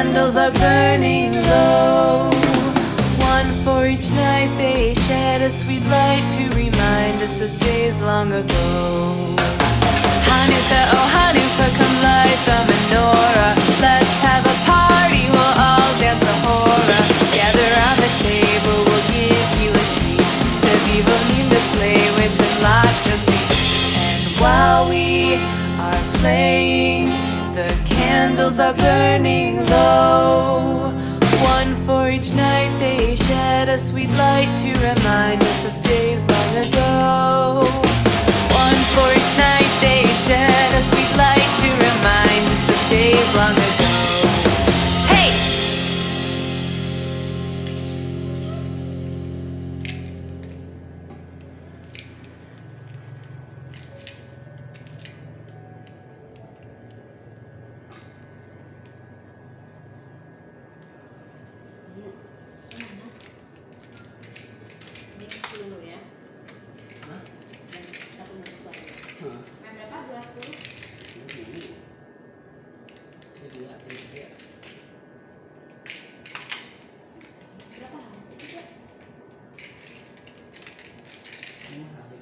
candles are burning low. One for each night they shed a sweet light to remind us of days long ago. Hanukkah, oh Hanukkah, come light the menorah. Let's have a party, we'll all dance the hora. Gather round the table, we'll give you a treat. Sevivo need to play with and lots of sweets. And while we are playing, the candles are burning low. One for each night they shed a sweet light to remind us of days long ago. One for each night they shed a sweet light to remind us of days long ago. Hey! Ini dulu ya. Dan satu bungkus lagi. Main berapa? 20? Berapa? 3. Ini hari.